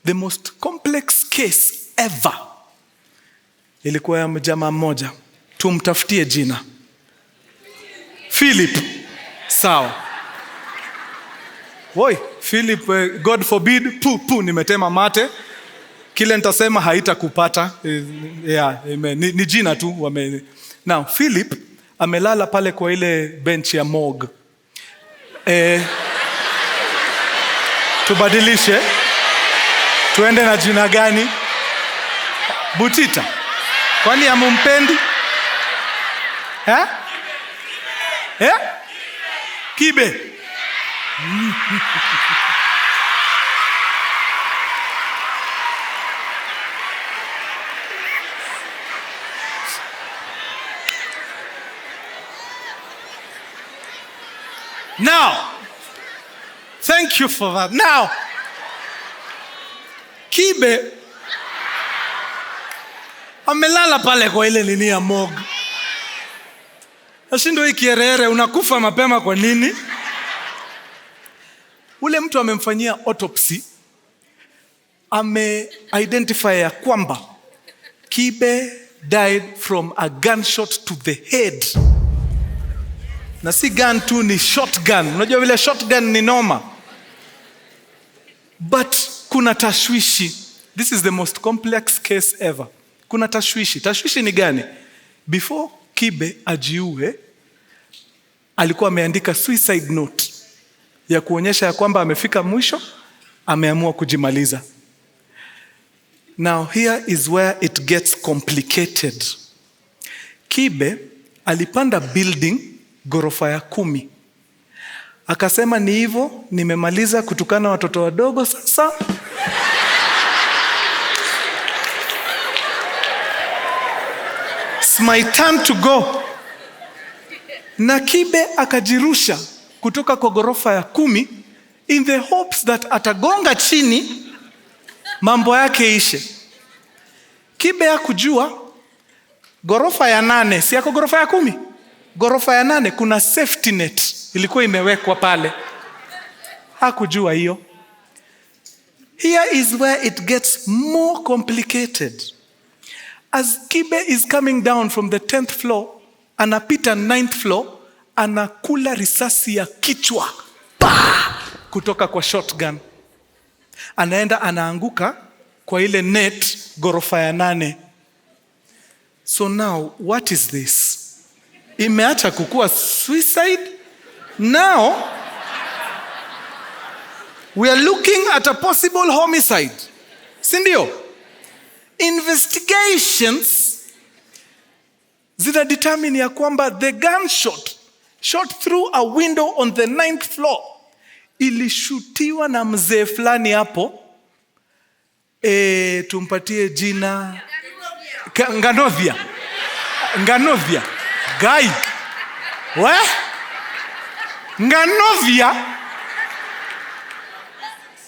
the most complex case ever ilikuwa ya jamaa mmoja. Tumtafutie jina. Philip. Sawa. Woi, Philip, God forbid, nimetema mate. Kile nitasema haitakupata. Yeah, amen. Ni jina tu. Now, Philip amelala pale kwa ile bench ya morgue. Tubadilishe. Tuende na jina gani? Butita. Kwani hamumpendi? Kibe. Now, thank you for that. Now, Kibe amelala pale kwa ile nini ya morgue. Nashindo hii kierere, unakufa mapema kwa nini? Ule mtu amemfanyia autopsy, ame-identify ya kwamba Kibe died from a gunshot to the head. Na si gun tu, ni shotgun. Unajua vile shotgun ni noma. But kuna tashwishi. This is the most complex case ever. Kuna tashwishi. Tashwishi ni gani? Before Kibe ajiue, alikuwa ameandika suicide note ya kuonyesha ya kwamba amefika mwisho, ameamua kujimaliza. Now here is where it gets complicated. Kibe alipanda building ghorofa ya 10. Akasema ni hivyo, nimemaliza kutukana watoto wadogo sasa. It's my turn to go. Na Kibe akajirusha kutoka kwa ghorofa ya 10 in the hopes that atagonga chini mambo yake ishe. Kibe hakujua ghorofa ya 8, si yako ghorofa ya 10? Ghorofa ya 8 kuna safety net ilikuwa imewekwa pale. Hakujua hiyo. Here is where it gets more complicated. As Kibe is coming down from the 10th floor, anapita 9th floor, anakula risasi ya kichwa kutoka kwa shotgun. Anaenda anaanguka kwa ile net ghorofa ya 8. So now, what is this? Imeacha kukua suicide? Now, we are looking at a possible homicide. Sindio? Investigations zina determine ya kwamba the gunshot shot through a window on the 9th floor ilishutiwa na mzee fulani hapo. Tumpatie jina Nganovia. Guy. Nganovia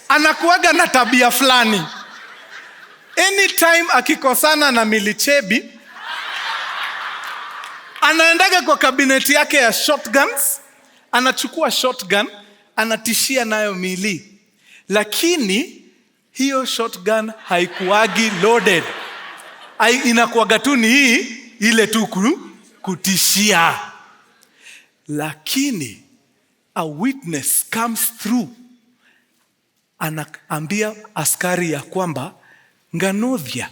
anakuaga na tabia fulani. Anytime akikosana na Milichebi, anaendaga kwa kabineti yake ya shotguns, anachukua shotgun, anatishia nayo Mili. Lakini hiyo shotgun haikuagi loaded. Inakuaga tu ni hii ile tu kutishia. Lakini a witness comes through, anaambia askari ya kwamba Nganovia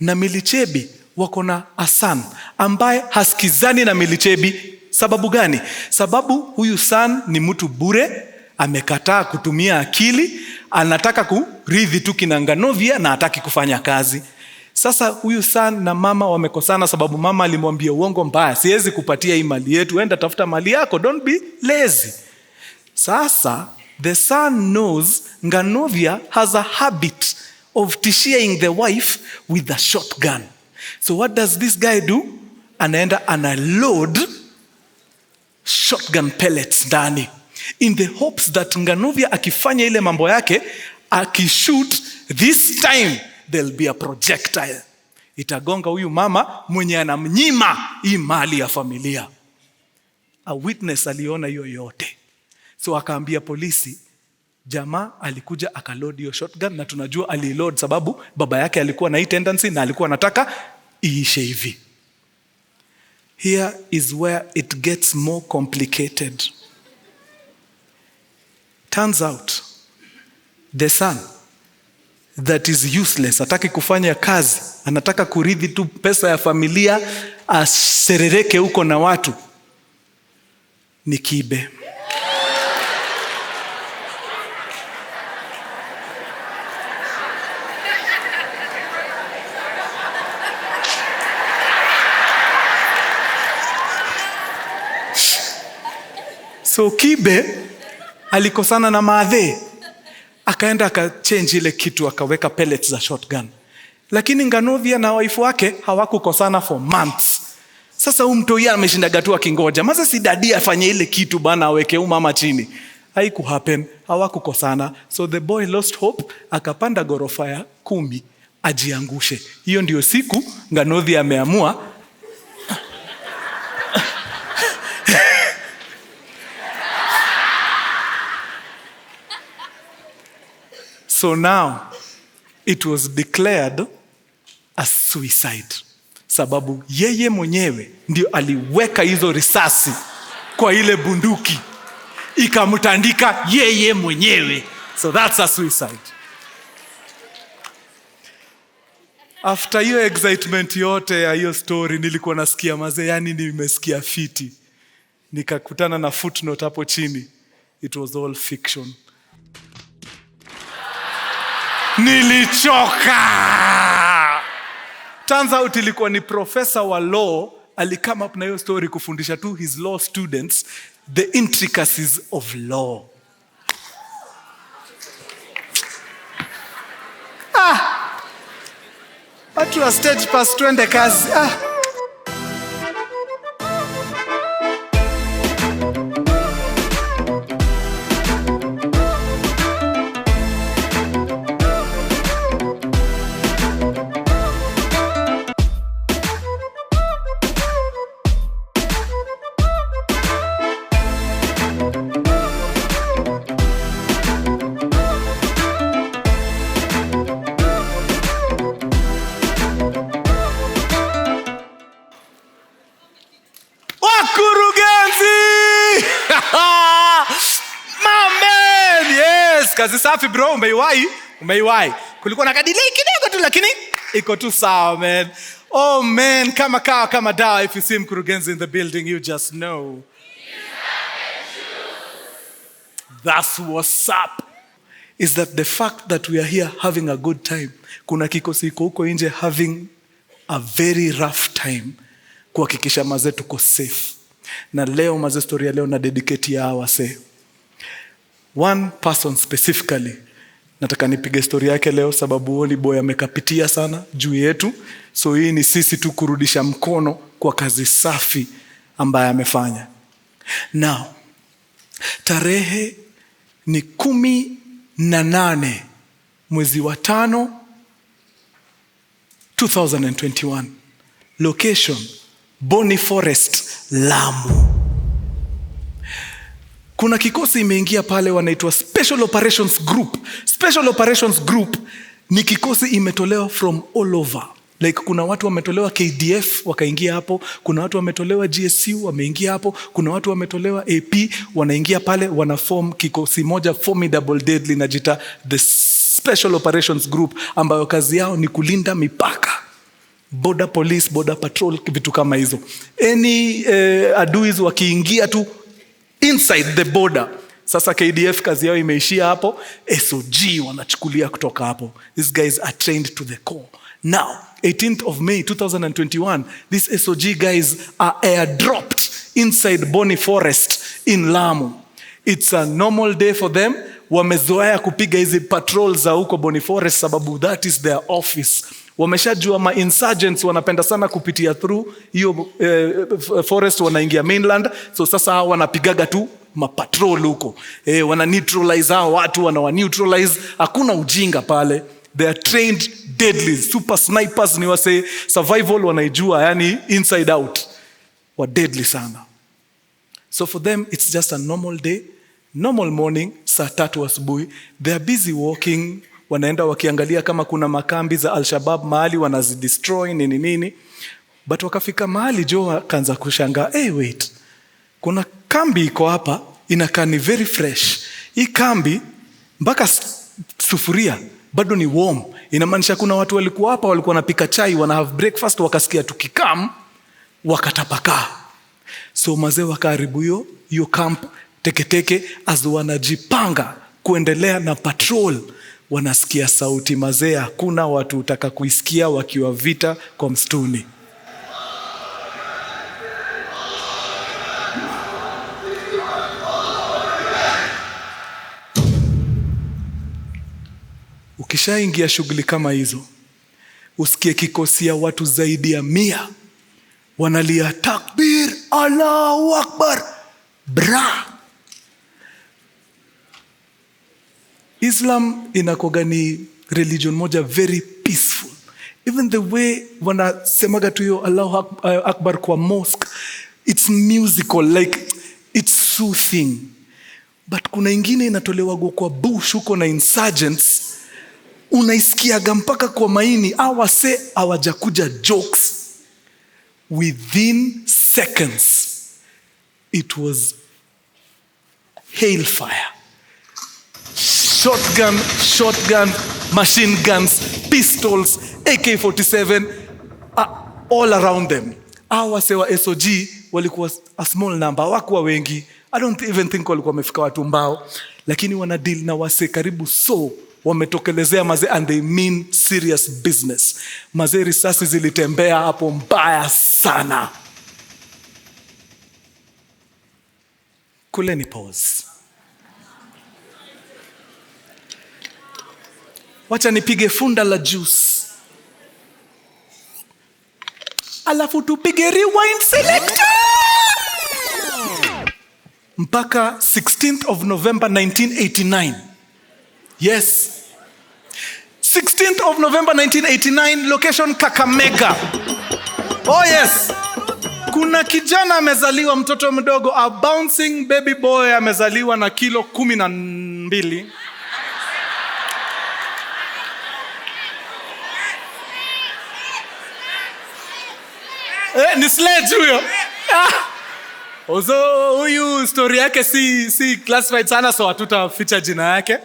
na Milichebi wako na Asan ambaye hasikizani na Milichebi. Sababu gani? Sababu huyu San ni mtu bure, amekataa kutumia akili, anataka kurithi tu kina Nganovia na hataki kufanya kazi. Sasa huyu San na mama wamekosana sababu mama alimwambia uongo mbaya, siwezi kupatia hii mali yetu, enda tafuta mali yako, don't be lazy. Sasa the son knows Nganovia has a habit of tishiaing the wife with a shotgun. So what does this guy do? Anaenda anaload shotgun pellets ndani in the hopes that Nganovia akifanya ile mambo yake, akishoot, this time there'll be a projectile. Itagonga huyu mama mwenye anamnyima hii mali ya familia. A witness aliona hiyo yote. So akaambia polisi, Jamaa alikuja akaload hiyo shotgun, na tunajua aliload sababu baba yake alikuwa na hii tendency na alikuwa anataka iishe hivi. Here is where it gets more complicated. Turns out the son that is useless, hataki kufanya kazi, anataka kurithi tu pesa ya familia, aserereke huko na watu, ni kibe. So kibe alikosana na maadhe, akaenda akachange ile kitu, akaweka pellets za shotgun. Lakini Nganovia na wife wake hawakukosana for months. Sasa mtoi ameshindaga tu akingoja, maza si dadi afanye ile kitu bana, aweke mama chini. Haiku happen, hawakukosana. So the boy lost hope, akapanda gorofa ya 10 ajiangushe. Hiyo ndio siku Nganovia ameamua So now it was declared a suicide. Sababu yeye mwenyewe ndio aliweka hizo risasi kwa ile bunduki, ikamtandika yeye mwenyewe. So that's a suicide. After hiyo excitement yote ya hiyo story, nilikuwa nasikia mazee, yani nimesikia fiti. Nikakutana na footnote hapo chini. It was all fiction. Nilichoka. Turns out ilikuwa ni professor wa law alikama up na hiyo story kufundisha tu his law students the intricacies of law. Watu wa stage pass twende kazi. Kazi safi bro, umeiwai. Kulikuwa na kadelay kidogo tu, lakini iko tu sawa man. Oh man, kama dawa. If you see Mkurugenzi in the building, you just know. That's what's up. Is that the fact that we are here having a good time. Kuna kikosi iko huko nje having a very rough time kuhakikisha mazee tuko safe. Na leo mazee, story ya leo na dedicate ya wase. One person specifically nataka nipige story yake leo, sababu Oli boy amekapitia sana juu yetu. So hii ni sisi tu kurudisha mkono kwa kazi safi ambaye amefanya. Now, tarehe ni 18 mwezi wa 5 2021. Location Boni Forest, Lamu. Kuna kikosi imeingia pale wanaitwa Special Operations Group. Special Operations Group ni kikosi imetolewa from all over. Like kuna watu wametolewa KDF wakaingia hapo, kuna watu wametolewa GSU wameingia hapo, kuna watu wametolewa AP wanaingia pale, wana form kikosi moja formidable deadly najita the Special Operations Group, ambayo kazi yao ni kulinda mipaka. Border police, border patrol, vitu kama hizo. Any aduis wakiingia tu inside the border. Sasa KDF kazi yao imeishia hapo, SOG wanachukulia kutoka hapo. These guys are trained to the core. Now, 18th of May 2021, these SOG guys are airdropped inside Boni Forest in Lamu. It's a normal day for them. Wamezoea kupiga hizi patrols za huko Boni Forest sababu that is their office. Wameshajua ma-insurgents wanapenda sana kupitia through hiyo forest, wanaingia mainland. So sasa hawa wanapigaga tu mapatrol huko. Wana neutralize hao watu, wana neutralize. Hakuna ujinga pale. They are trained deadly. Super snipers ni wase survival wanaijua, yani inside out. Wa deadly sana. So for them it's just a normal day. Normal morning, saa 3 asubuhi, they are busy walking, wanaenda wakiangalia kama kuna makambi za Al-Shabaab mahali wanazidestroy nini. But wakafika mahali Joe akaanza kushangaa, wait, kuna kambi iko hapa, inakaa ni very fresh. Hii kambi, mpaka sufuria, bado ni warm. Inamaanisha kuna watu walikuwa hapa, walikuwa wanapika chai, wana have breakfast, wakasikia tukikam, wakatapakaa. So mazee wakaribu hiyo camp, teke, as wanajipanga kuendelea na patrol. Wanasikia sauti mazee, hakuna watu utaka kuisikia wakiwa vita kwa msituni. Ukishaingia shughuli kama hizo, usikie kikosi ya watu zaidi ya 100 wanalia takbir, Allahu Akbar, bra. Islam inakuwa ni religion moja very peaceful. Even the way wanasemaga tu hiyo Allahu Akbar kwa mosque, it's musical, like it's soothing. But kuna ingine inatolewa kwa bush huko na insurgents, unaisikiaga mpaka kwa maini. Awase hawajakuja jokes. Within seconds, it was hailfire. Shotgun, machine guns, pistols, AK-47, all around them. Awase wa SOG walikuwa a small number, hawakuwa wengi. I don't even think walikuwa wamefika watu mbao. Lakini wana deal na wase karibu wametokelezea mazee, and they mean serious business. Mazee risasi zilitembea hapo mbaya sana. Kuleni pause. Wacha nipige funda la juice, alafu tupige rewind selector mpaka 16th of November 1989. Yes, 16th of November 1989, location Kakamega. Oh yes, kuna kijana amezaliwa, mtoto mdogo, a bouncing baby boy, amezaliwa na kilo 12. Ni sledge huyo. Ozo huyu story yake si classified sana, so hatutaficha jina yake.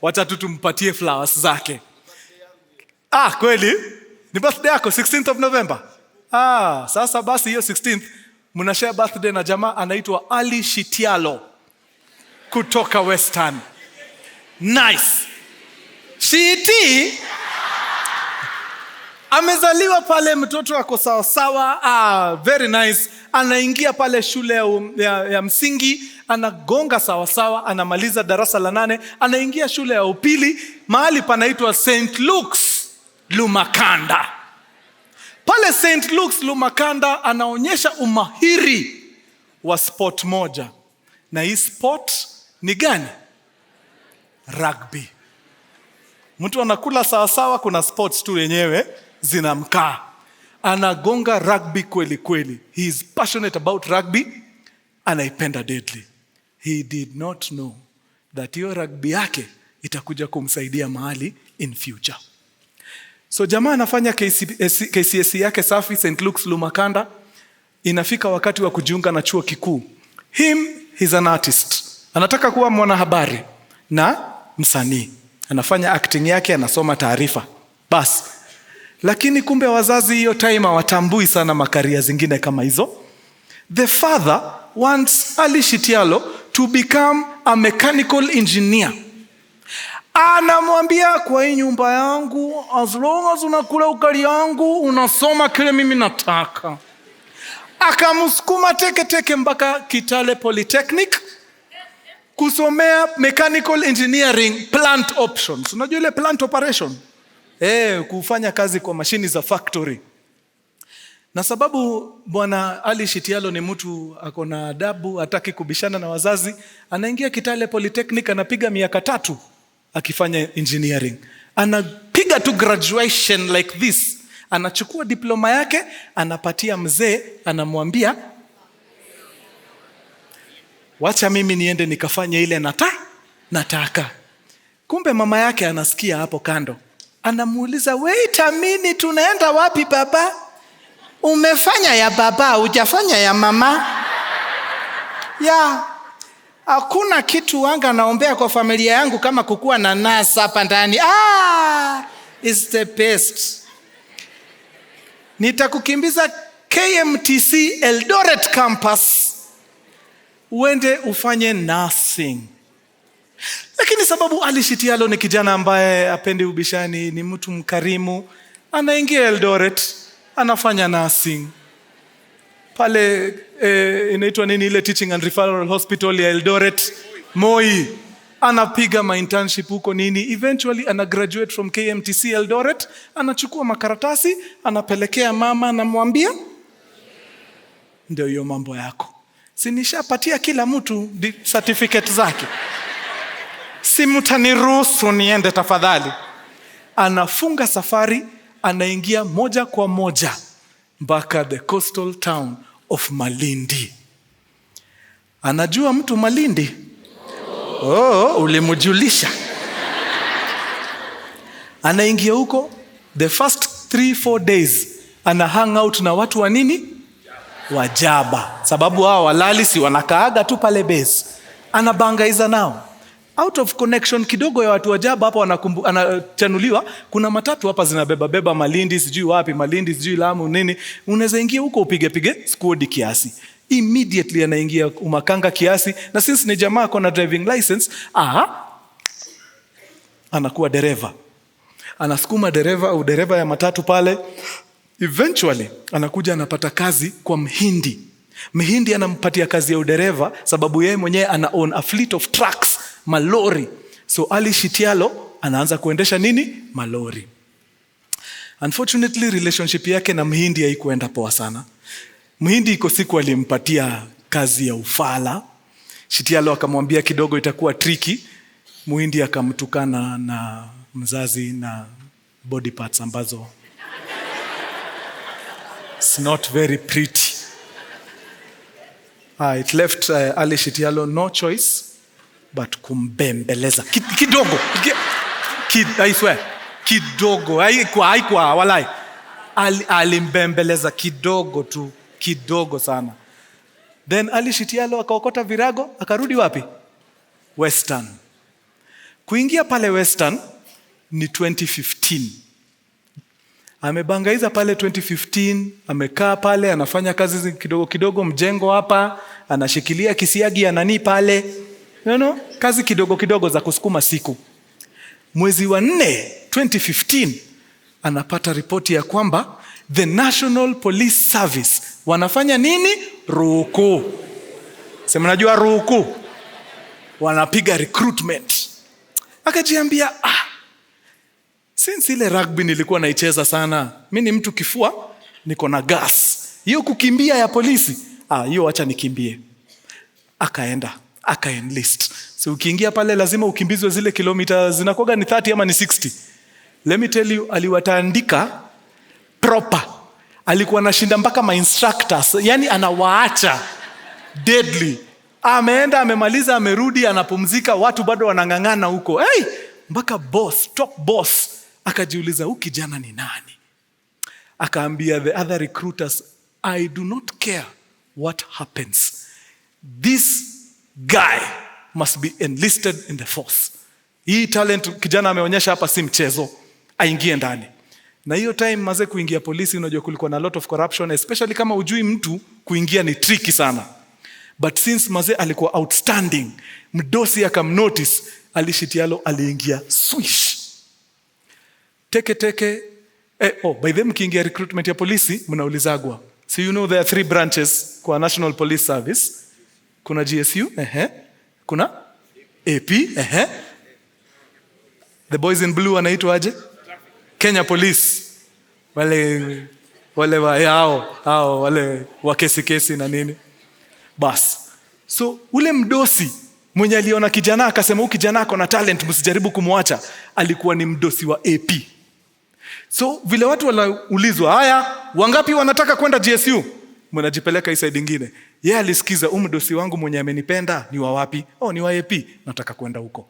Wacha tu tumpatie flowers zake. Kweli? Ni birthday yako 16th of November? Sasa basi hiyo 16th mnashare birthday na jamaa anaitwa Ali Shitialo kutoka Western. Nice. Shiti amezaliwa pale, mtoto ako sawa. Very nice. Anaingia pale shule ya msingi, anagonga sawa, anamaliza darasa la 8, anaingia shule ya upili, mahali panaitwa St. Luke's Lumakanda. Pale St. Luke's Lumakanda anaonyesha umahiri wa sport moja. Na hii sport ni gani? Rugby. Mtu anakula sawa, kuna sports tu yenyewe zinamkaa. Anagonga rugby kweli. He is passionate about rugby, anaipenda deadly. He did not know that hiyo rugby yake itakuja kumsaidia mahali in future. So jamaa anafanya KCSE yake safi, St. Luke's Lumakanda. Inafika wakati wa kujiunga na chuo kikuu. He's an artist. Anataka kuwa mwanahabari na msanii. Anafanya acting yake, anasoma taarifa. Basi. Lakini kumbe wazazi hiyo time hawatambui sana makaria zingine kama hizo. The father wants Ali Shitialo to become a mechanical engineer. Anamwambia, kwa hii nyumba yangu, as long as unakula ukali yangu, unasoma kile mimi nataka. Akamsukuma teke mpaka Kitale Polytechnic kusomea mechanical engineering plant options. Unajua ile plant operation? Kufanya kazi kwa mashini za factory. Na sababu bwana Ali Shitialo ni mtu akona adabu, hataki kubishana na wazazi, anaingia Kitale Polytechnic, anapiga miaka 3 akifanya engineering. Anapiga tu graduation like this. Anachukua diploma yake, anapatia mzee, anamwambia wacha mimi niende nikafanye ile nataka. Kumbe mama yake anasikia hapo kando. Anamuuliza, wait a minute, tunaenda wapi baba? Umefanya ya baba, hujafanya ya mama? Hakuna kitu wanga naombea kwa familia yangu kama kukuwa na nasa hapa ndani. It's the best. Nitakukimbiza KMTC Eldoret campus, uende ufanye nursing. Lakini sababu Ali Shitialo ni kijana ambaye apendi ubishani, ni mtu mkarimu, anaingia Eldoret, anafanya nursing. Pale inaitwa nini ile teaching and referral hospital ya Eldoret, Moi. Anapiga ma internship huko nini, eventually ana graduate from KMTC Eldoret, anachukua makaratasi, anapelekea mama, anamwambia ndio hiyo mambo yako. Si nishapatia kila mtu certificate zake. Si mtaniruhusu niende tafadhali. Anafunga safari, anaingia moja kwa moja mpaka the coastal town of Malindi. Anajua mtu Malindi? Ulimujulisha. Anaingia huko, the first 3-4 days ana hang out na watu wa nini? Wajaba. Sababu hao walali si wanakaaga tu pale base. Anabangaiza nao. Out of connection kidogo ya watu wajaba hapa anachanuliwa, kuna matatu hapa zinabeba Malindi, sijui wapi, Malindi, sijui Lamu, nini. Unaweza ingia huko upige squad kiasi. Immediately anaingia umakanga kiasi, na since ni jamaa kona driving license, anakuwa dereva. Anasukuma dereva ya matatu pale. Eventually anakuja anapata kazi kwa Mhindi anampatia kazi ya udereva sababu yeye mwenyewe ana own a fleet of trucks, malori. So Ali Shitialo anaanza kuendesha nini? Malori. Unfortunately relationship yake na Mhindi haikuenda poa sana. Mhindi iko siku alimpatia kazi ya ufala. Shitialo akamwambia kidogo itakuwa tricky. Mhindi akamtukana na mzazi na body parts ambazo it's not very pretty. It left Ali Shitialo no choice but kumbembeleza kidogo. I swear, kidogo. Haikuwa walai. Alimbembeleza kidogo sana. Then Ali Shitialo akaokota virago, akarudi wapi? Western. Kuingia pale Western ni 2015. Amebangaiza pale 2015, amekaa pale, anafanya kazi kidogo mjengo hapa, anashikilia kisiagi ya nani pale. Kazi kidogo za kusukuma siku. Mwezi wa 4, 2015, anapata ripoti ya kwamba the National Police Service wanafanya nini? Ruku. Sema najua ruku. Wanapiga recruitment. Akajiambia, since ile rugby nilikuwa naicheza sana, mimi ni mtu kifua, niko na gas. Hiyo kukimbia ya polisi, hiyo acha nikimbie. Aka-enlist. So ukiingia pale lazima ukimbizwe zile kilomita zinakuwa ni 30 ama ni 60. Let me tell you, aliwataandika proper. Alikuwa anashinda mpaka ma instructors, yani anawaacha deadly. Ameenda, amemaliza, amerudi, anapumzika, watu bado wanangangana huko. Mpaka top boss akajiuliza huyu kijana ni nani? Akaambia the other recruiters, I do not care what happens. This guy must be enlisted in the force. Hii talent kijana ameonyesha hapa si mchezo, aingie ndani. Na hiyo time maze kuingia polisi, unajua kulikuwa na lot of corruption, especially kama ujui mtu, kuingia ni tricky sana. But since maze alikuwa outstanding, mdosi akamnotice, Ali Shitialo aliingia swish. Teke. By the way, mkiingia recruitment ya polisi, mnaulizagwa. So you know there are 3 branches kwa National Police Service. Kuna GSU, kuna AP, the boys in blue wanaitwa aje? Kenya Police. Wale wa kesi na nini. Bas. So ule mdosi mwenye aliona kijana akasema huyu kijana ako na talent, msijaribu kumwacha, alikuwa ni mdosi wa AP. So vile watu wanaulizwa, haya wangapi wanataka kwenda GSU? mnajipeleka hii side ingine. Yeye alisikiza mdosi wangu mwenye amenipenda ni wa wapi? Ni wa AP, nataka kwenda huko.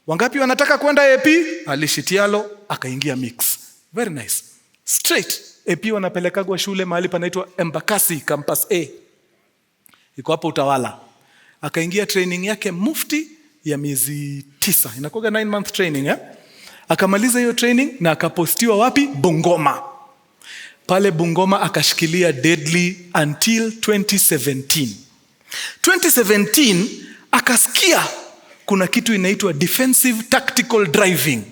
Wangapi wanataka kwenda AP? Ali Shitialo akaingia mix. Very nice. Straight. AP wanapelekagwa shule mahali panaitwa Embakasi Campus A. Iko hapo Utawala. Akaingia training yake mufti ya miezi 9. Inakuwa 9-month training, eh? Akamaliza hiyo training na akapostiwa wapi? Bungoma. Pale Bungoma akashikilia deadly until 2017. 2017 akasikia kuna kitu inaitwa defensive tactical driving.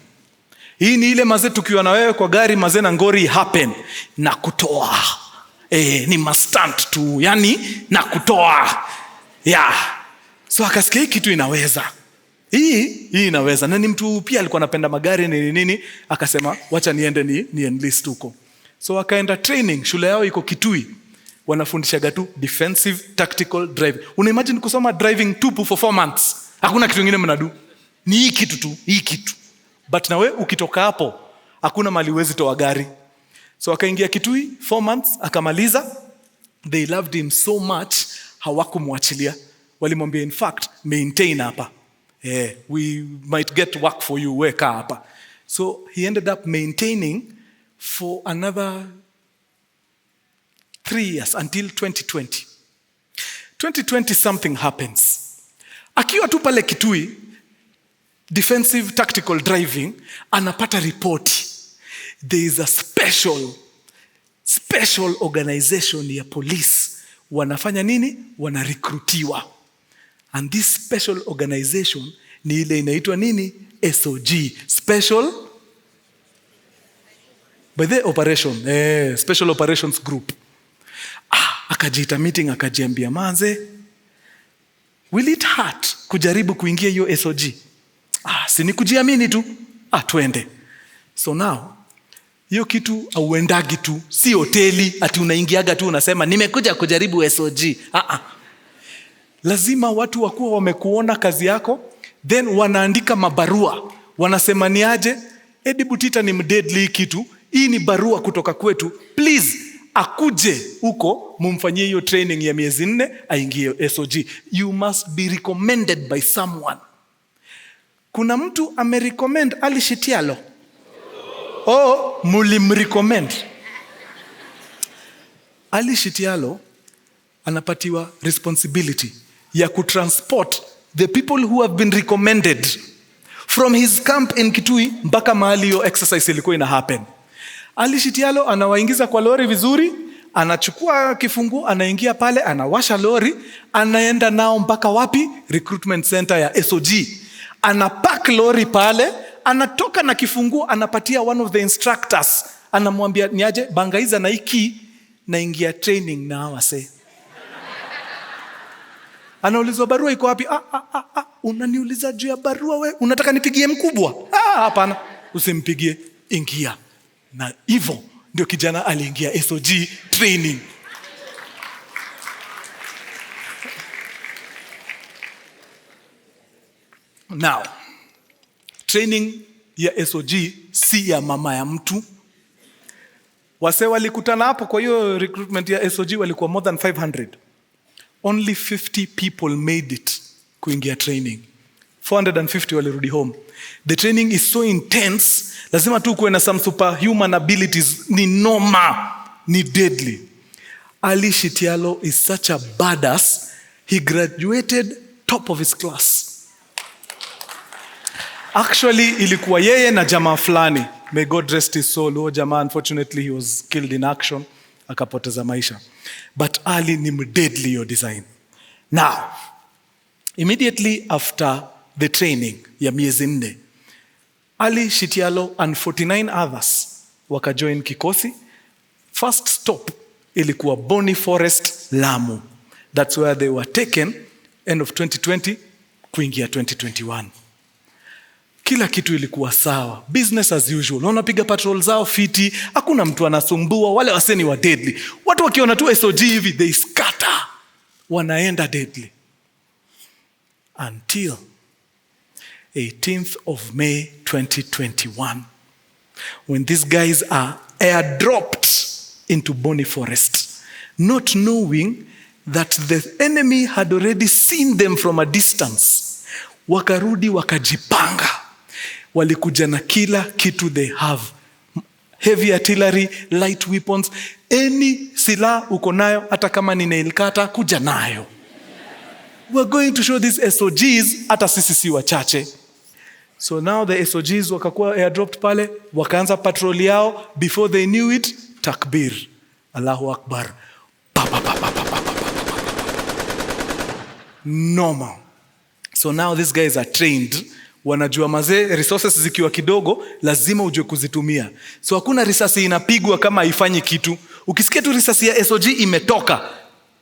Hii ni ile mazee tukiwa na wewe kwa gari mazee na ngori happen na kutoa. Ni mastunt tu, yani na kutoa. So akasikia hii kitu inaweza. Hii inaweza. Na ni mtu pia alikuwa anapenda magari nini, akasema wacha niende ni enlist huko. So akaenda training, shule yao iko Kitui. Wanafundishaga tu defensive tactical driving. Unaimagine kusoma driving tupu for 4 months. Hakuna kitu kingine mnadu. Ni hii kitu tu, hii kitu. But na we ukitoka hapo, hakuna mali huwezi toa gari. So akaingia Kitui 4 months, akamaliza. They loved him so much, hawakumwachilia. Walimwambia in fact, maintain hapa. We might get work for you, weka hapa. So he ended up maintaining for another 3 years until 2020. 2020 something happens. Akiwa tu pale Kitui, defensive tactical driving, anapata ripoti. There is a special organization ya police. Wanafanya nini? Wanarecruitiwa. And this special organization ni ile inaitwa nini? SOG. Special by the operation. Special Operations Group. Akajiita meeting, akajiambia manze, will it hurt kujaribu kuingia hiyo SOG? Si ni kujiamini tu. Twende. So now, hiyo kitu auendagi tu. Si hoteli, ati unaingiaga tu unasema, nimekuja kujaribu SOG. Lazima watu wakuwa wamekuona kazi yako, then wanaandika mabarua. Wanasema ni aje, Edi Butita ni mdeadly kitu. Hii ni barua kutoka kwetu. Please, akuje huko, mumfanyie hiyo training ya miezi 4, aingie SOG. You must be recommended by someone. Kuna mtu amerecommend Ali Shitialo? Mulimrecommend. Ali Shitialo anapatiwa responsibility ya kutransport the people who have been recommended from his camp in Kitui mpaka mahali hiyo exercise ilikuwa ina happen. Ali Shitialo anawaingiza kwa lori vizuri, anachukua kifunguo, anaingia pale, anawasha lori, anaenda nao mpaka wapi? Recruitment center ya SOG. Anapack lori pale, anatoka na kifunguo, anapatia one of the instructors, anamwambia niaje, bangaiza na hiki, naingia training na wase. Anaulizwa barua iko wapi? Unaniuliza juu ya barua we? Unataka nipigie mkubwa? Hapana, usimpigie, ingia. Na hivyo ndio kijana aliingia SOG training. Now, training ya SOG si ya mama ya mtu. Wase walikutana hapo kwa hiyo recruitment ya SOG walikuwa more than 500. Only 50 people made it kuingia training. 450 walirudi home. The training is so intense, lazima tu kuwe na some superhuman abilities. Ni noma, ni deadly. Ali Shitialo is such a badass. He graduated top of his class. Actually, ilikuwa yeye na jamaa fulani. May God rest his soul. Huyo jamaa, unfortunately, he was killed in action. Akapoteza maisha. But Ali ni mdeadly your design. Now, immediately after the training ya miezi 4, Ali Shitialo and 49 others wakajoin kikosi. First stop ilikuwa Boni Forest, Lamu. That's where they were taken end of 2020 kuingia 2021. Kila kitu ilikuwa sawa. Business as usual. Wanapiga patrol zao fiti. Hakuna mtu anasumbua. Wale waseni wa deadly. Watu wakiona tu SOG hivi, they scatter. Wanaenda deadly. Until 18th of May 2021. When these guys are airdropped into Boni Forest. not knowing that the enemy had already seen them from a distance. Wakarudi wakajipanga. Walikuja na kila kitu they have. Heavy artillery, light weapons, any silaha uko nayo, hata kama ni nail cutter, kuja nayo. We're going to show these SOGs, hata sisi si wachache. So now the SOGs wakakuwa airdropped pale, wakaanza patrol yao. Before they knew it, takbir, Allahu Akbar. Normal. So now these guys are trained. Wanajua mazee, resources zikiwa kidogo, lazima ujue kuzitumia. So hakuna risasi inapigwa kama haifanyi kitu. Ukisikia tu risasi ya SOG imetoka,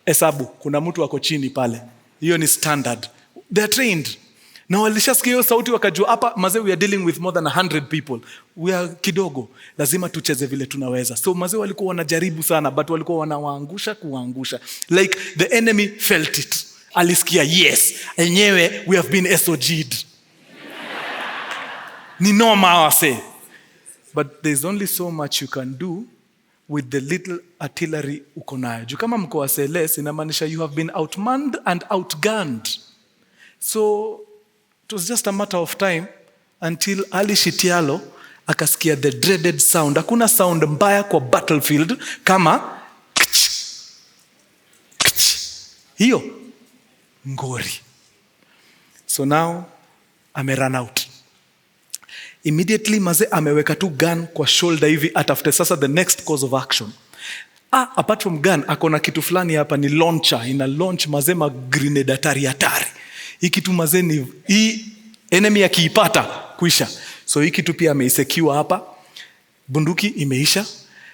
hesabu, kuna mtu wako chini pale. Hiyo ni standard. They are trained. Na walishasikia hiyo sauti wakajua, hapa mazee we are dealing with more than 100 people. We are kidogo. Lazima tucheze vile tunaweza. So mazee walikuwa wanajaribu sana, but walikuwa kuangusha. Like the enemy felt it. Alisikia, yes, enyewe we have been SOG'd. Ni noma wase. But there's only so much you can do with the little artillery uko nayo. Juu kama mko waseles, inamaanisha you have been outmanned and outgunned. So it was just a matter of time until Ali Shitialo akasikia the dreaded sound. Hakuna sound mbaya kwa battlefield kama hiyo ngori. So now run out. Immediately maze ameweka tu gun kwa shoulder hivi atafute sasa the next course of action. Apart from gun, akona kitu fulani hapa ni launcher. Ina launch maze grenade hatari. Hii kitu maze ni hii enemy akiipata kuisha. So hii kitu pia ameisecure hapa. Bunduki imeisha.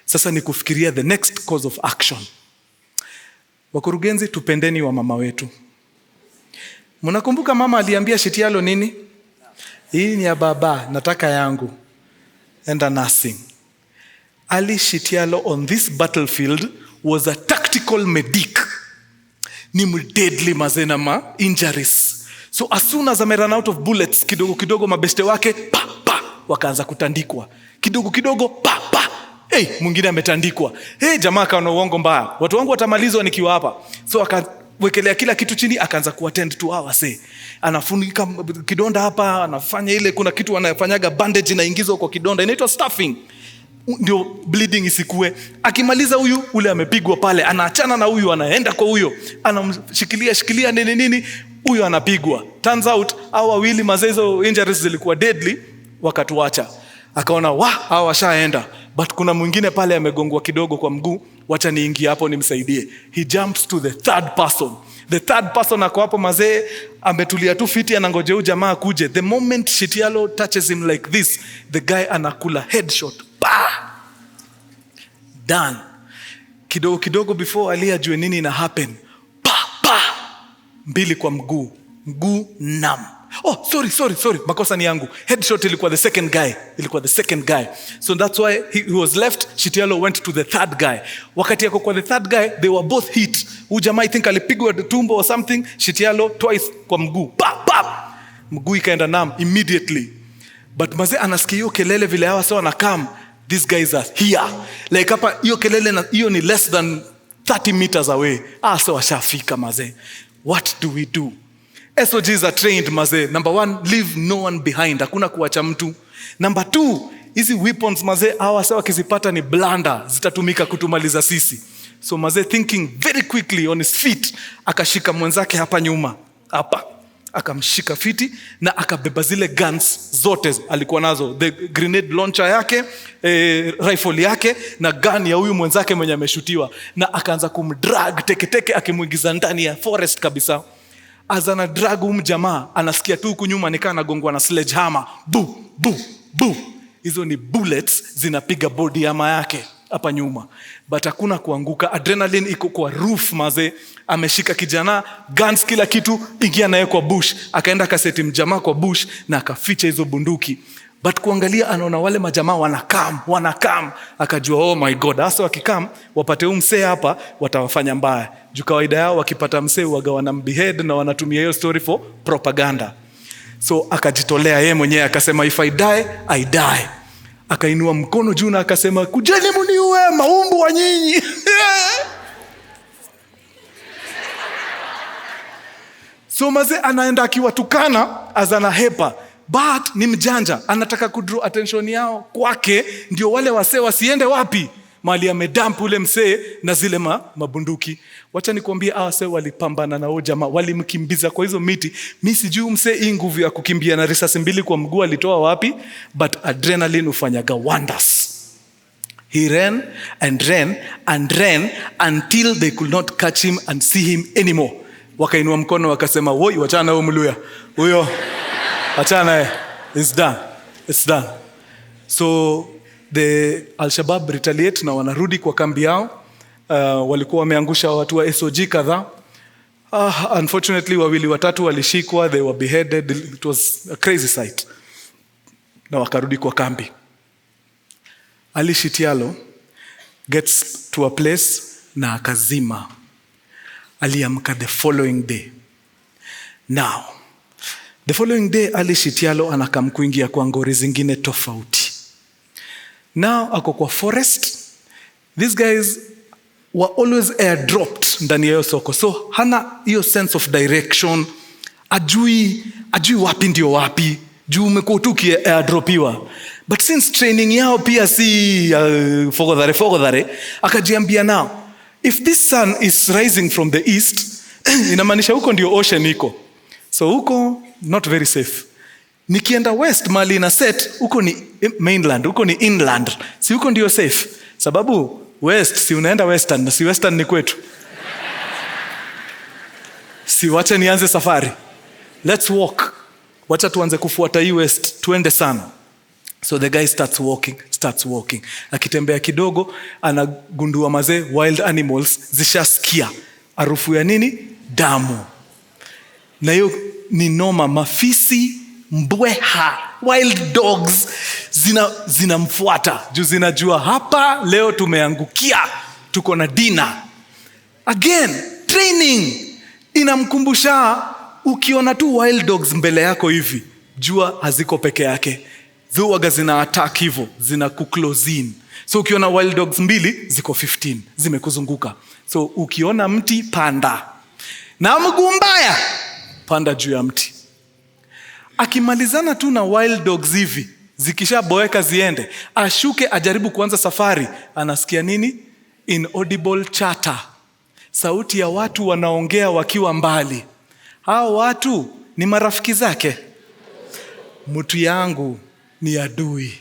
Sasa ni kufikiria the next course of action. Wakurugenzi, tupendeni wa mama wetu. Mnakumbuka mama aliambia Shitialo nini? Hii ni ya baba, nataka yangu. Enda nursing. Ali Shitialo on this battlefield was a tactical medic. Ni deadly mazena injuries. So as soon as run out of bullets, kidogo mabeste wake, wakaanza kutandikwa. Kidogo, mwingine ametandikwa. Jamaa kaona uongo mbaya. Watu wangu watamalizwa nikiwa hapa. So wekelea kila kitu chini, akaanza kuattend to wase. Anafunika kidonda hapa, anafanya ile, kuna kitu anafanyaga bandage inaingizwa kwa kidonda, inaitwa stuffing. Ndio bleeding isikue. Akimaliza huyu, ule amepigwa pale, anaachana na huyu, anaenda kwa huyo, anamshikilia nini, huyu anapigwa. Turns out, hawa wawili mazezo injuries zilikuwa deadly, wakatuacha. Akaona, hawa washaenda. But kuna mwingine pale amegongwa kidogo kwa mguu, wacha niingie hapo nimsaidie. He jumps to the third person. The third person ako hapo mazee, ametulia tu fiti, anangoje huyu jamaa kuje. The moment Shitialo touches him like this, the guy anakula headshot. Done. Kidogo before Ali ajue nini ina happen. Mbili kwa mguu. Mguu nam. Sorry. Makosa ni yangu. Headshot ilikuwa the second guy. So that's why he was left. Shitialo went to the third guy. Wakati yako kwa the third guy, they were both hit. Huyu jamaa I think alipigwa tumbo or something. Shitialo twice kwa mguu. Mguu ikaenda nam immediately. But maze anasikia hiyo kelele vile hawa sawa na come. These guys are here. Like hapa hiyo kelele hiyo ni less than 30 meters away. So washafika maze. What do we do? SOGs are trained maze. Number 1, leave no one behind. Hakuna kuacha mtu. Number 2, hizi weapons maze hawa sawa kizipata ni blanda, zitatumika kutumaliza sisi. So maze thinking very quickly on his feet, akashika mwenzake hapa nyuma. Hapa. Akamshika fiti na akabeba zile guns zote alikuwa nazo. The grenade launcher yake, rifle yake na gun ya huyu mwenzake mwenye ameshutiwa. Na akaanza kumdrag teke akimuingiza ndani ya forest kabisa. Azana drag jamaa, anasikia tu huku nyuma nikaa anagongwa na sledgehammer. Bu. Hizo ni bullets zinapiga body ama yake hapa nyuma. But hakuna kuanguka. Adrenaline iko kwa roof maze. Ameshika kijana, guns kila kitu, ingia naye kwa bush. Akaenda kaseti mjamaa kwa bush na akaficha hizo bunduki. But kuangalia anaona wale majamaa wanakam. Akajua oh my god, hasa wakikam wapate msee hapa watawafanya mbaya. Juu kawaida yao wakipata msee waga wanambehead na wanatumia hiyo story for propaganda. So akajitolea yeye mwenyewe akasema if I die, I die. Akainua mkono juu na akasema kujeni mniue maumbu wa nyinyi. So mazee anaenda akiwatukana as anahepa, but ni mjanja, anataka kudraw attention yao kwake, ndio wale wasee wasiende wapi? Mali amedamp ule msee na zile mabunduki. Wacha nikwambie wasee walipambana na huyo jamaa, walimkimbiza kwa hizo miti. Mimi sijui msee hii nguvu ya kukimbia na risasi 2 kwa mguu alitoa wapi, but adrenaline hufanyaga wonders. He ran and ran and ran until they could not catch him and see him anymore. Wakainua mkono wakasema, "Woi, wachana huyo mluya. Huyo wachana, it's done. It's done." So the Al-Shabaab retaliate na wanarudi kwa kambi yao. Walikuwa wameangusha watu wa SOG kadhaa. Unfortunately 2-3 walishikwa, they were beheaded. It was a crazy sight. Na wakarudi kwa kambi. Ali Shitialo gets to a place na akazima. Aliamka the following day. Now, the following day Ali Shitialo anakam kuingia kwa ngori zingine tofauti. Now ako kwa forest. These guys were always airdropped ndani ya soko. So hana hiyo sense of direction. Ajui wapi ndio wapi. Juu umekuwa tu airdropiwa. But since training yao pia si fogodhare, akajiambia now, if this sun is rising from the east, inamaanisha huko ndio ocean iko. So huko not very safe. Nikienda west mali na set, huko ni mainland, huko ni inland. Si huko ndio safe. Sababu west, si unaenda western, na si western ni kwetu. Si wacha nianze safari. Let's walk. Wacha tuanze kufuata hii west, tuende sana. So the guy starts walking. Akitembea kidogo, anagundua mazee wild animals zishasikia harufu ya nini? Damu. Na hiyo ni noma, mafisi, mbweha, wild dogs zinamfuata. Juu zinajua hapa leo tumeangukia, tuko na dinner. Again, training. Inamkumbusha ukiona tu wild dogs mbele yako hivi, jua haziko peke yake. Zuwaga zina attack hivyo, zina kuclose in. So ukiona wild dogs 2 ziko 15, zimekuzunguka. So ukiona mti panda. Na mguu mbaya, panda juu ya mti. Akimalizana tu na wild dogs hivi, zikishaboeka ziende, ashuke ajaribu kuanza safari, anasikia nini? Inaudible chatter. Sauti ya watu wanaongea wakiwa mbali. Hao watu ni marafiki zake. Mtu yangu ni adui.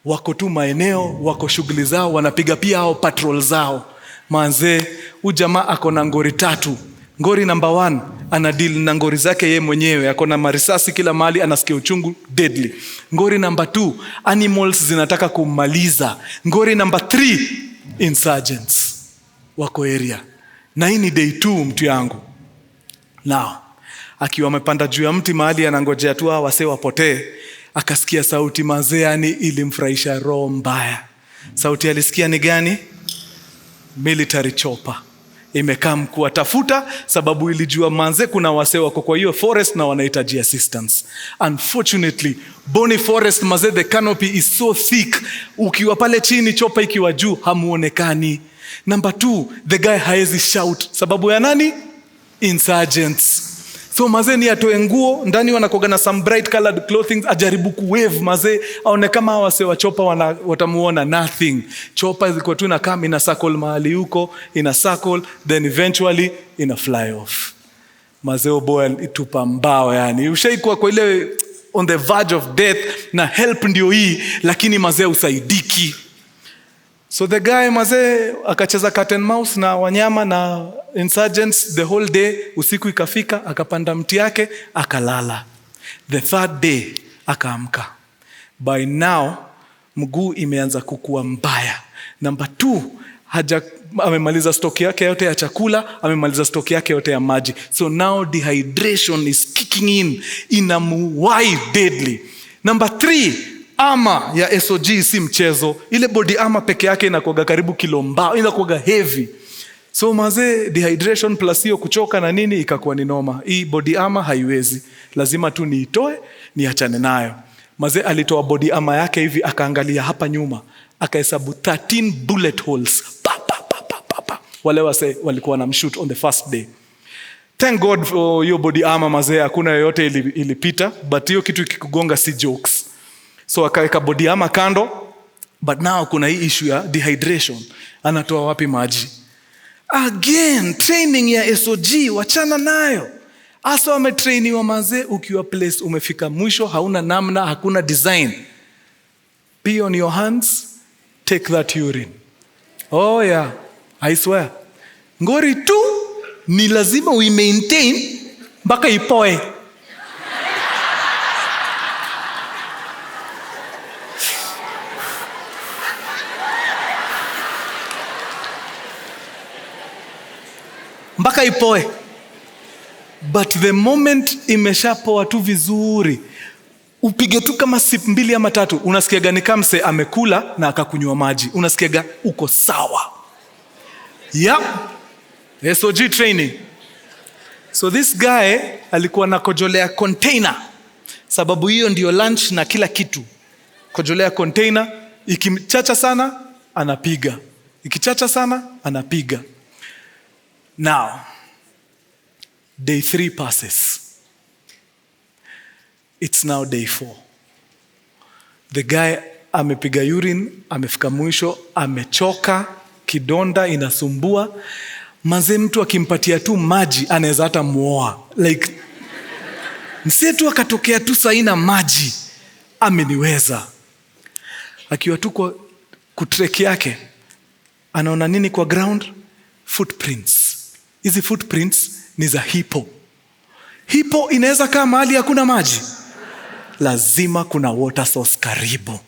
Wako tu maeneo, wako shughuli zao, wanapiga pia hao patrol zao. Manze, ujamaa ako na ngori 3. Ngori number 1, ana deal na ngori zake yeye mwenyewe. Ako na marisasi kila mahali, anasikia uchungu, deadly. Ngori number 2, animals zinataka kummaliza. Ngori number 3, insurgents. Wako area. Na hii ni day 2 mtu yangu. Now, akiwa amepanda juu ya mti mahali anangojea tu wasee wapotee, akasikia sauti mazee, yani ilimfurahisha roho mbaya. Sauti alisikia ni gani? Military chopper. Imekaa kuwatafuta sababu ilijua manze kuna wasee wako kwa hiyo forest na wanahitaji assistance. Unfortunately, Boni Forest mazee, the canopy is so thick. Ukiwa pale chini, chopper ikiwa juu, hamuonekani. Number 2, the guy haezi shout. Sababu ya nani? Insurgents. So mazee ni atoe nguo, ndani wanakoga na some bright colored clothing, ajaribu kuwave mazee, aone kama wase wa chopa watamuona. Nothing. Chopa ziko tu na kama ina circle mahali huko, ina circle, then eventually ina fly off. Mazee boy itupa mbao yani. Ushaikuwa kwa ile on the verge of death na help ndio hii, lakini mazee usaidiki. So the guy mazee akacheza cat and mouse na wanyama na insurgents the whole day. Usiku ikafika, akapanda mti yake, akalala. The 3rd day akaamka. By now mguu imeanza kukua mbaya. Number 2, amemaliza stock yake yote ya chakula, amemaliza stock yake yote ya maji. So now dehydration is kicking in, inamuwai deadly. Number 3, ama ya SOG si mchezo. Ile body ama peke yake inakuwa karibu kilo mbao, inakuwa heavy. So mazee, dehydration plus hiyo kuchoka na nini ikakuwa ni noma. Hii body ama haiwezi. Lazima tu niitoe, niachane nayo. Mazee alitoa body ama yake hivi, akaangalia hapa nyuma, akahesabu 13 bullet holes. Wale wase walikuwa na mshoot on the first day. Thank God for hiyo body armor mazee, hakuna yoyote ilipita, but hiyo kitu ikikugonga si jokes. So akaweka body armor kando, but now kuna hii issue ya dehydration. Anatoa wapi maji? Again, training ya SOG, wachana nayo. Asa wametrainiwa mazee, ukiwa place umefika mwisho, hauna namna, hakuna design. Pee on your hands, take that urine. Oh yeah, I swear. Ngori tu ni lazima we maintain mpaka ipoe. Mpaka ipoe. But the moment imeshapoa tu vizuri, upige tu kama sip 2 ama 3, unasikiaga ni kama mse amekula na akakunywa maji. Unasikiaga uko sawa. Yep. SOG training. So this guy alikuwa na kojolea container. Sababu hiyo ndio lunch na kila kitu. Kojolea container, ikichacha sana anapiga. Ikichacha sana anapiga. Now, day 3 passes. It's now day 4. The guy amepiga urine, amefika mwisho, amechoka, kidonda inasumbua. Manze mtu akimpatia tu maji anaweza hata muoa. Like, msie tu akatokea tu saina maji, ameniweza. Akiwa tu kwa kutrek yake, anaona nini kwa ground? Footprints. Hizi footprints ni za hippo. Hippo inaweza kaa mahali hakuna maji. Lazima kuna water source karibu.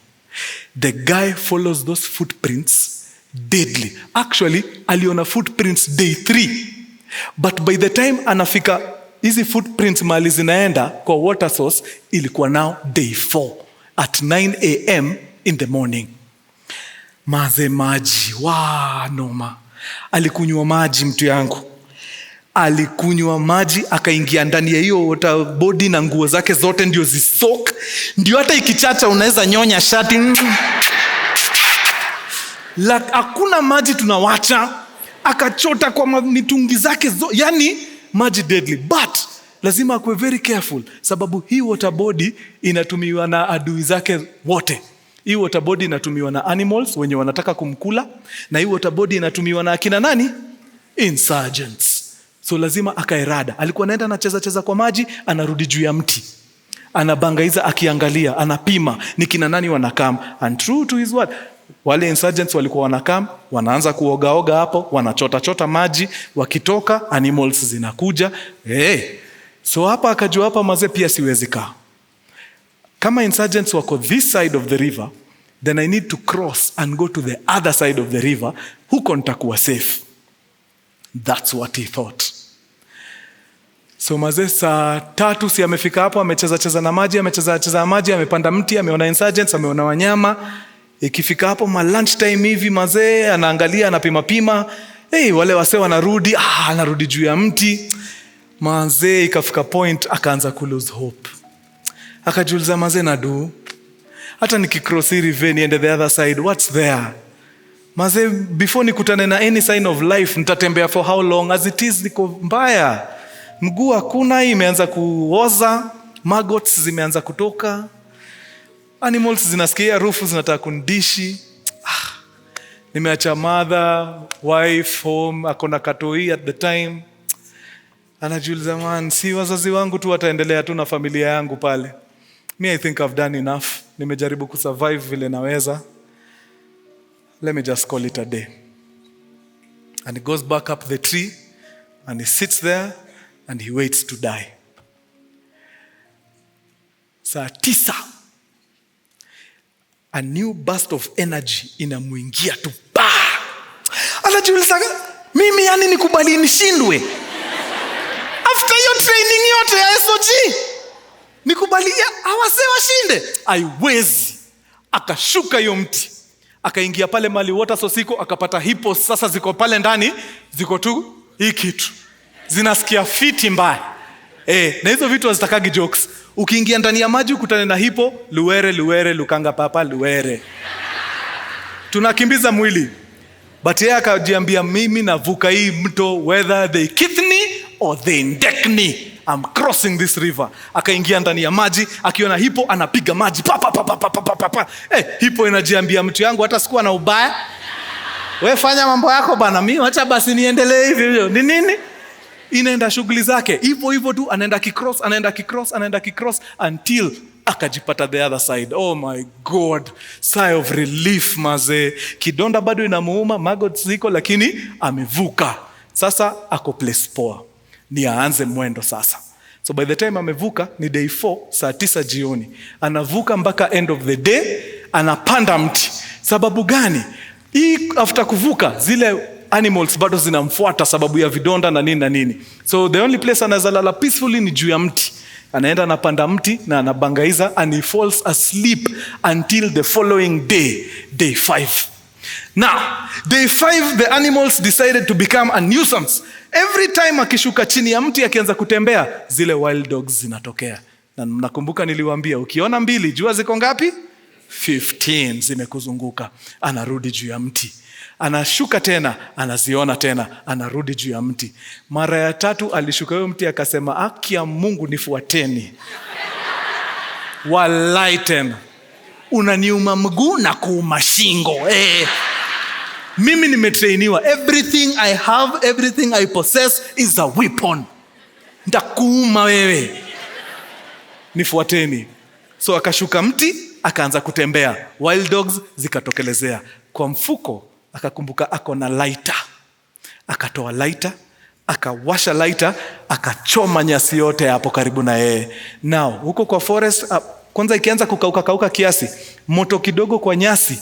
The guy follows those footprints deadly. Actually, aliona footprints day 3. But by the time anafika hizi footprints mahali zinaenda kwa water source, ilikuwa now day 4 at 9 a.m. in the morning. Maze maji, noma. Alikunywa maji mtu yangu. Alikunywa maji, akaingia ndani ya hiyo water body na nguo zake zote ndio zisoak. Ndio hata ikichacha unaweza nyonya shati. Hakuna maji tunawacha. Akachota kwa mitungi zake yani maji deadly. But lazima akuwe very careful, sababu hii water body inatumiwa na adui zake wote. Hii water body inatumiwa na animals wenye wanataka kumkula, na hii water body inatumiwa na akina nani? Insurgents. So lazima akaerada. Alikuwa anaenda anacheza kwa maji, anarudi juu ya mti. Anabangaiza akiangalia, anapima ni kina nani wanakam. And true to his word, wale insurgents walikuwa wanakam, wanaanza kuoga hapo, wanachota maji, wakitoka animals zinakuja. So hapa akajua hapa maze pia siwezi kaa. Kama insurgents wako this side of the river, then I need to cross and go to the other side of the river. Huko nitakuwa safe. That's what he thought. So maze saa 3 si amefika hapo, amecheza na maji, amecheza maji, amepanda mti, ameona insurgents, ameona wanyama. Ikifika hapo lunch time hivi maze anaangalia, anapima. Wale wase wanarudi, anarudi juu ya mti. Maze ikafika point akaanza ku lose hope. Akajiuliza maze nadu, hata nikicross hii river niende the other side, what's there? Maze before nikutane na any sign of life nitatembea for how long? As it is niko mbaya. Mguu hakuna, imeanza kuoza, maggots zimeanza kutoka. Animals zinasikia harufu zinataka kundishi. Nimeacha mother, wife, home, akona katoi at the time. Anajiuliza man, si wazazi wangu tu wataendelea tu na familia yangu pale. Me, I think I've done enough. Nimejaribu kusurvive vile naweza. Let me just call it a day. And he goes back up the tree and he sits there and he waits to die. Saa 9. A new burst of energy inamuingia tu. Anajiuliza, mimi yani nikubali nishindwe? After hiyo training yote ya SOG, nikubali hawase washinde? Haiwezi. Akashuka hiyo mti. Akaingia pale mali water source iko, akapata hippos sasa ziko pale ndani, ziko tu hii kitu. Zinasikia fiti mbaya. Na hizo vitu hazitakagi jokes. Ukiingia ndani ya maji ukutane na hippo, luwere, lukanga papa, luwere. Tunakimbiza mwili. But yeye akajiambia mimi navuka hii mto whether they kiss me odhendekni, I'm crossing this river. Akaingia ndani ya maji, akiona hipo anapiga maji pa pa pa pa pa pa pa pa. Hipo inajiambia mtu yangu hata sikuwa na ubaya. Wewe fanya mambo yako bana, mimi acha basi niendelee hivi. Ni nini? Inaenda shughuli zake. Hivyo tu anaenda kicross until akajipata the other side. Oh my God. Sigh of relief maze. Kidonda bado inamuuma, maggots ziko lakini amevuka. Sasa ako place poa. Ni aanze mwendo sasa. So by the time amevuka ni day 4 saa 9 jioni. Anavuka mpaka end of the day, anapanda mti. Sababu gani? After kuvuka zile animals bado zinamfuata sababu ya vidonda na nini. So the only place anaweza lala peacefully ni juu ya mti. Anaenda anapanda mti na anabangaiza and he falls asleep until the following day, day 5. Now, day 5 the animals decided to become a nuisance. Every time akishuka chini ya mti akianza kutembea, zile wild dogs zinatokea. Na nakumbuka niliwaambia ukiona 2 jua ziko ngapi? 15 zimekuzunguka. Anarudi juu ya mti. Anashuka tena, anaziona tena, anarudi juu ya mti. Mara ya 3 alishuka huyo mti akasema, haki ya Mungu nifuateni. Walai tena. Unaniuma mguu na kuuma shingo. Mimi nimetrainiwa. Everything I have, everything I possess is a weapon. Ndakuuma wewe. Nifuateni. So akashuka mti, akaanza kutembea. Wild dogs zikatokelezea. Kwa mfuko, akakumbuka ako na lighter. Akatoa lighter, akawasha lighter, akachoma nyasi yote hapo karibu na yeye. Now, huko kwa forest, kwanza ikianza kukauka kiasi, moto kidogo kwa nyasi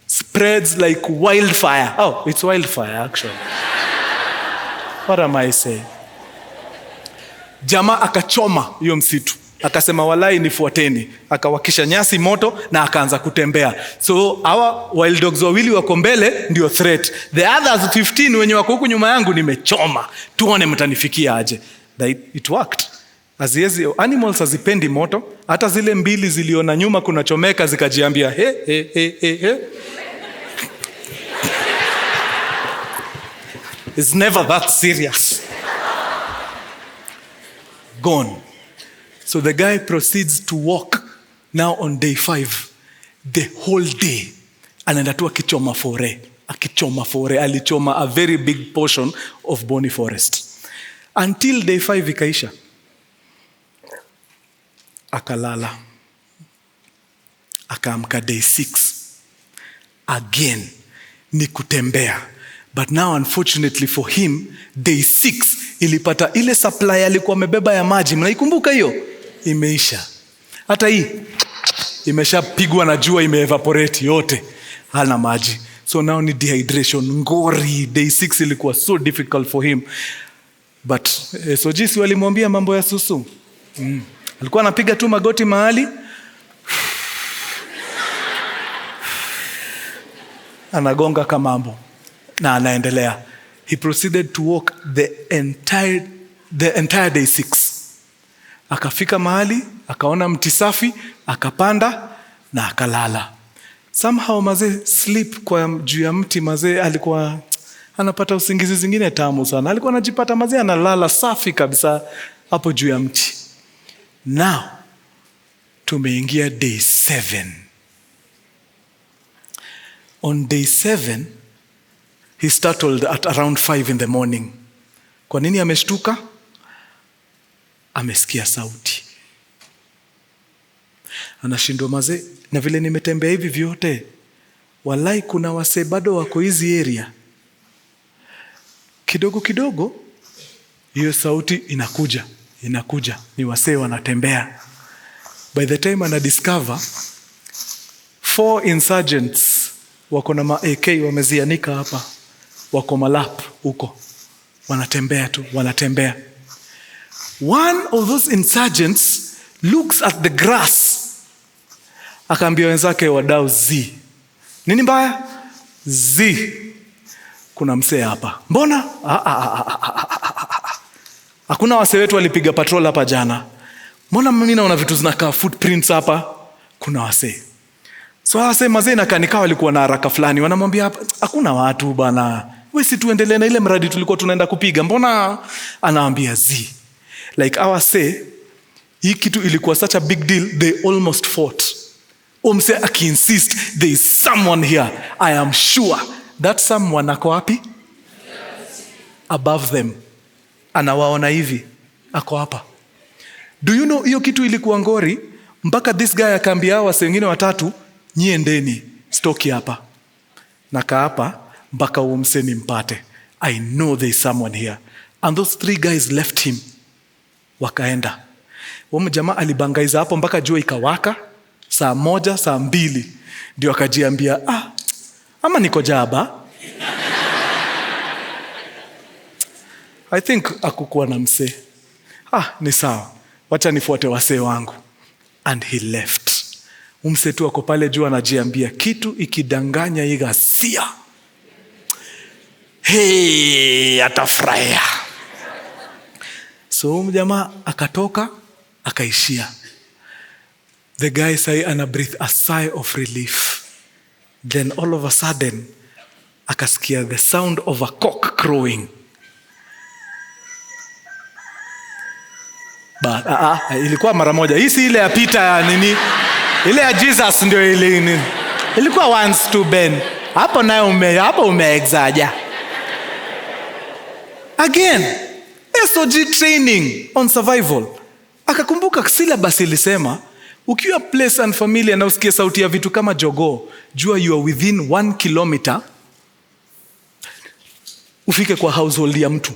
spreads like wildfire. Oh, it's wildfire actually. What am I saying? Jamaa akachoma hiyo msitu. Akasema walai nifuateni. Akawakisha nyasi moto na akaanza kutembea. So hawa wild dogs wawili wako mbele ndio threat. The others 15 wenye wako huku nyuma yangu nimechoma. Tuone mtanifikia aje. It worked. Animals hazipendi moto. Hata zile 2 ziliona nyuma kuna chomeka zikajiambia he. It's never that serious. Gone. So the guy proceeds to walk now on day 5. The whole day. Anaenda tu akichoma fore. Alichoma a very big portion of Boni Forest. Until day 5 ikaisha. Akalala. Akaamka day 6. Again. Ni kutembea. But now unfortunately for him, day 6 ilipata ile supply alikuwa amebeba ya maji. Mnaikumbuka hiyo? Imeisha. Hata hii imeshapigwa na jua, imeevaporate yote. Hana maji. So now ni dehydration, ngori. Day 6 ilikuwa so difficult for him. But so jinsi walimwambia mambo ya susu. Alikuwa anapiga tu magoti mahali. Anagonga kamambo. Na anaendelea. He proceeded to walk the entire day 6. Akafika mahali, akaona mti safi, akapanda na akalala. Somehow mazee sleep kwa juu ya mti mazee alikuwa anapata usingizi zingine tamu sana. Alikuwa anajipata mazee analala safi kabisa hapo juu ya mti. Now tumeingia day 7. On day 7 he startled at around 5 in the morning. Kwa nini ameshtuka? Amesikia sauti. Anashindwa mazee, na vile nimetembea hivi vyote, walai kuna wase bado wako hizi area. Kidogo hiyo sauti inakuja. Ni wase wanatembea. By the time ana discover 4 insurgents wako na AK wamezianika hapa. Wako malap huko. Wanatembea. One of those insurgents looks at the grass. Akaambia wenzake wadau nini mbaya? Kuna msee hapa. Mbona? Hakuna wase wetu walipiga patrol hapa jana. Mbona mimi naona vitu zinakaa footprints hapa? Kuna wase. So wase mazee na kanikawa walikuwa na haraka fulani. Wanamwambia hakuna watu bana. wewe si tuendelee na ile mradi tulikuwa tunaenda kupiga, mbona? Anaambia like our say, hii kitu ilikuwa such a big deal, they almost fought. Umse akiinsist, there is someone here, I am sure that someone ako wapi? Above them. Anawaona hivi, ako hapa. Do you know hiyo kitu ilikuwa ngori? Mpaka this guy akaambia wase wengine watatu, nyiendeni, stoki hapa. Naka hapa, mpaka umse nimpate. I know there is someone here. And those 3 guys left him. Wakaenda. Jamaa alibangaiza hapo mpaka jua ikawaka. Saa 1, saa 2. Ndio akajiambia, ama niko jaba. I think akukuwa na mse. Ni sawa. Wacha nifuate wase wangu. And he left. Umse tu ako pale juu anajiambia, kitu ikidanganya hii ghasia, atafurahia. So jamaa akatoka, akaishia. The guy ana breathe a sigh of relief. Then all of a sudden, akasikia the sound of a cock crowing. But ilikuwa mara moja. Hii si ile ya Peter nini? Ile ya Jesus ndio ile nini? Ilikuwa once to Ben. Hapo nayo umeexaja. Again, SOG training on survival. Akakumbuka syllabus ilisema, ukiwa place and familiar na usikie sauti ya vitu kama jogoo, jua you are within 1 kilometer, ufike kwa household ya mtu.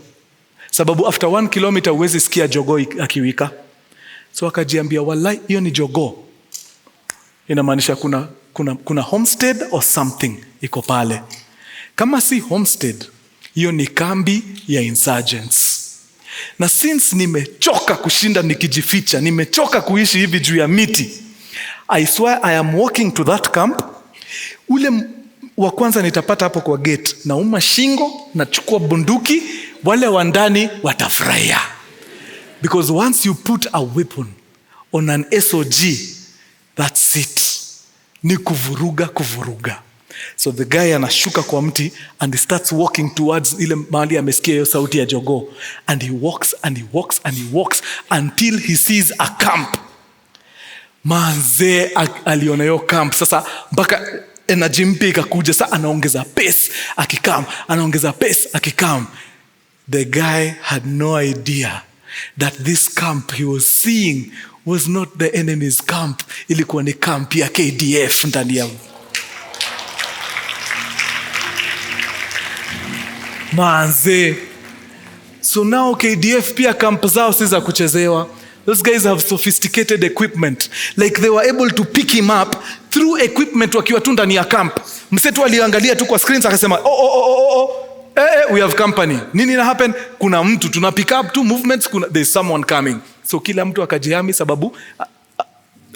Sababu after 1 kilometer huwezi sikia jogoo akiwika. So akajiambia, wallahi hiyo ni jogoo. Inamaanisha kuna homestead or something iko pale. Kama si homestead, hiyo ni kambi ya insurgents. Na since nimechoka kushinda nikijificha, nimechoka kuishi hivi juu ya miti, I swear I am walking to that camp. Ule wa kwanza nitapata hapo kwa gate, nauma shingo, nachukua bunduki, wale wa ndani watafurahia. Because once you put a weapon on an SOG, that's it. Ni kuvuruga. So the guy anashuka kwa mti and he starts walking towards ile mahali amesikia hiyo sauti ya jogoo. And he walks and he walks and he walks until he sees a camp. Manze aliona hiyo camp. Sasa mpaka energy mpya ikakuja. Sasa anaongeza pace akikam. Anaongeza pace akikam. The guy had no idea that this camp he was seeing was not the enemy's camp. Ilikuwa ni camp ya KDF ndani ya manze. So now KDF pia camp zao si za kuchezewa. Those guys have sophisticated equipment. Like they were able to pick him up through equipment wakiwa tu ndani ya camp. Msetu aliangalia tu kwa screens akasema, we have company. Nini na happen? Kuna mtu, tuna pick up two movements, there's someone coming. So kila mtu akajihami sababu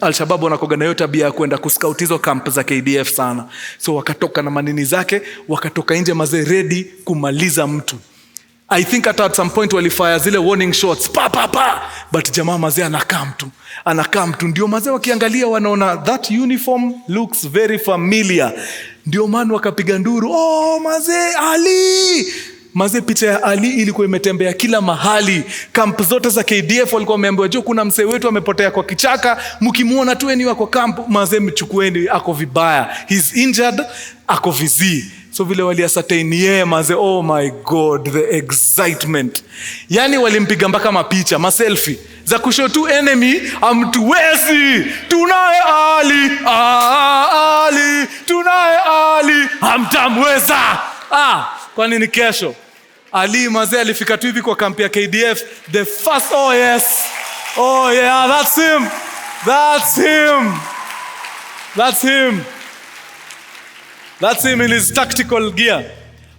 Al-Shabaab wanakoga na hiyo tabia ya kwenda kuscout hizo camp za KDF sana. So wakatoka na manini zake, wakatoka nje mazee ready kumaliza mtu. I think at some point walifire zile warning shots, pa. But jamaa mazee anakaa mtu. Ndio mazee wakiangalia wanaona that uniform looks very familiar. Ndio maana wakapiga nduru, mazee Ali! Mazee picha ya Ali ilikuwa imetembea kila mahali. Camp zote za KDF walikuwa wameambiwa, kuna msee wetu amepotea kwa kichaka, mkimuona tu eni wako camp, mazee mchukueni, ako vibaya. He's injured, ako vizi. So vile wali ascertain yeye mazee, oh my God, the excitement. Yani walimpiga mpaka mapicha, selfie za kushow tu enemy, amtuwezi, tunaye Ali, Ali, tunaye Ali, hamtamweza. Kwa nini kesho? Ali mazee alifika tu hivi kwa kampi ya KDF, the first, yes. Oh yeah, that's him. That's him in his tactical gear.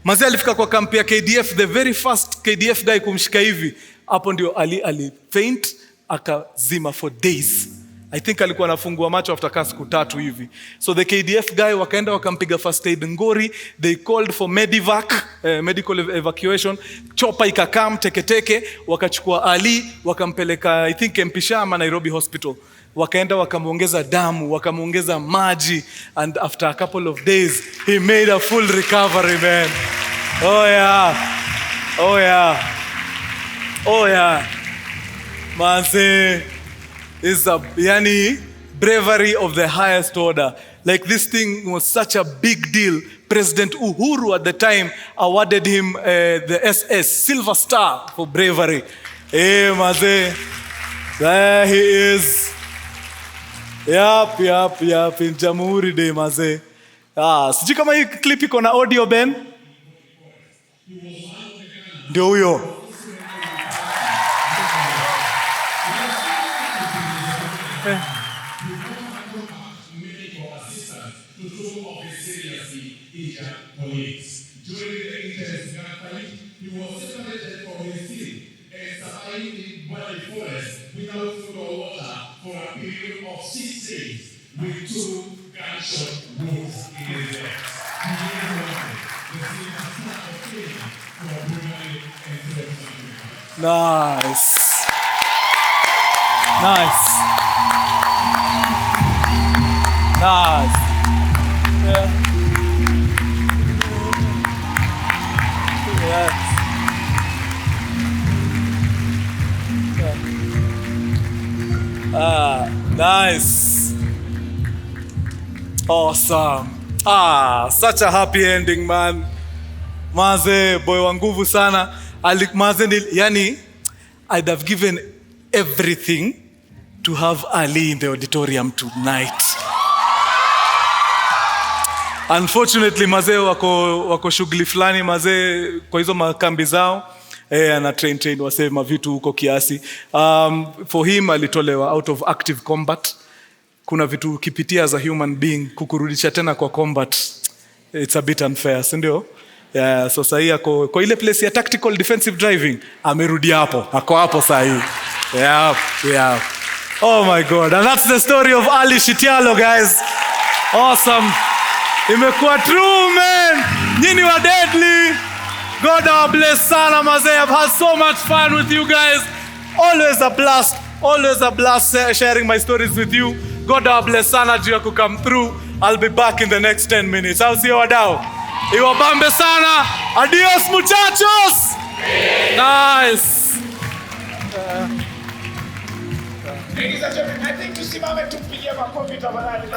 Mazee alifika kwa kampi ya KDF, the very first KDF guy kumshika hivi. Hapo ndio Ali faint, akazima for days. I think alikuwa anafungua macho after siku 3 hivi. So the KDF guy wakaenda wakampiga first aid ngori. They called for medivac, medical evacuation. Chopa ikakam teke. Wakachukua Ali, wakampeleka I think Mpesa ama Nairobi hospital. Wakaenda wakamuongeza damu, wakamuongeza maji. And after a couple of days, he made a full recovery, man. Oh yeah. Oh yeah. Oh yeah. Manze is a bravery of the highest order. Like this thing was such a big deal. President Uhuru at the time awarded him the SS Silver Star for bravery. Hey, manze. There he is. Yup. In Jamhuri Day, manze. Sijui kama hii clip iko na audio, Ben? Ndio huyo. During the intense gunfight, he was separated from his team and survived in Boni Forest without food or water for a period of 6 days with 2 gunshot wounds in his legs. The scene has not a feeling for brutally and self-sacrifice. Nice. Yeah. Nice. Awesome. Such a happy ending, man. Maze, boy wa nguvu sana. I'd have given everything to have Ali in the auditorium tonight. Unfortunately, maze wako shughuli fulani, maze kwa hizo makambi zao. Ana train wase mavitu huko kiasi. For him alitolewa out of active combat. Kuna vitu kipitia as a human being kukurudisha tena kwa combat. It's a bit unfair, si ndio? Yeah, so sahi ako kwa ile place ya tactical defensive driving, amerudi hapo. Ako hapo sahi. Yeah. Oh my God. And that's the story of Ali Shitialo, guys. Awesome. Imekuwa true, man. Nyinyi wa deadly. God bless sana, maze. I've had so much fun with you guys. Always a blast sharing my stories with you. God bless sana juu ya come through. I'll be back in the next 10 minutes. I'll see you wadau. Iwabambe sana. Adios, muchachos. Nice. Ladies and gentlemen, I think tusimame tumpigie makofi tafadhali.